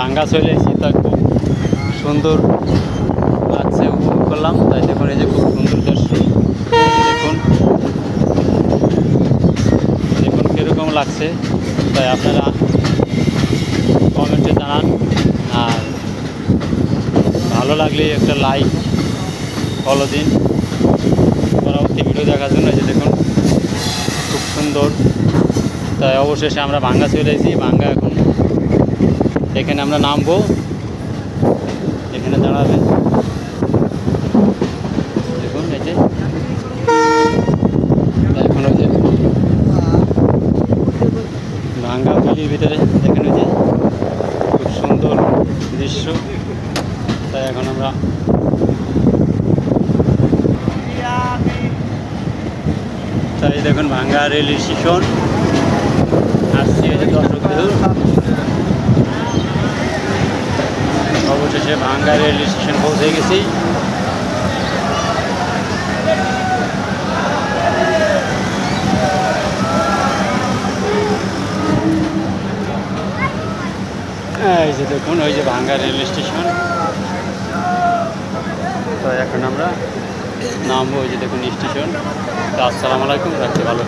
ভাঙ্গা চলে এসেছি, তা খুব সুন্দর লাগছে, উপভোগ করলাম। তাই দেখুন এই যে খুব সুন্দর দৃশ্য, দেখুন দেখুন কীরকম লাগছে। তাই আপনারা কমেন্টে জানান, আর ভালো লাগলে একটা লাইক ফলো দিন। পরবর্তী ভিডিও দেখার জন্য এই যে দেখুন খুব সুন্দর। তাই অবশেষে আমরা ভাঙ্গা চলে এসেছি। ভাঙ্গা এখন এখানে আমরা নামবো, এখানে দাঁড়াবেন। দেখুন এই যে এখন ওই যে ভাঙ্গা ভ্যালির ভিতরে দেখেন ওই যে খুব সুন্দর দৃশ্য। তাই এখন আমরা তাই দেখুন ভাঙ্গা রেল স্টেশন আসছি, এই যে দর্শক অবশেষে ভাঙ্গা রেল স্টেশন পৌঁছে গেছি। এই যে দেখুন ওই যে ভাঙ্গা রেল স্টেশন। তো এখন আমরা নামবো, ওই যে দেখুন স্টেশন। তো আসসালামু আলাইকুম, রাখছি ভালো।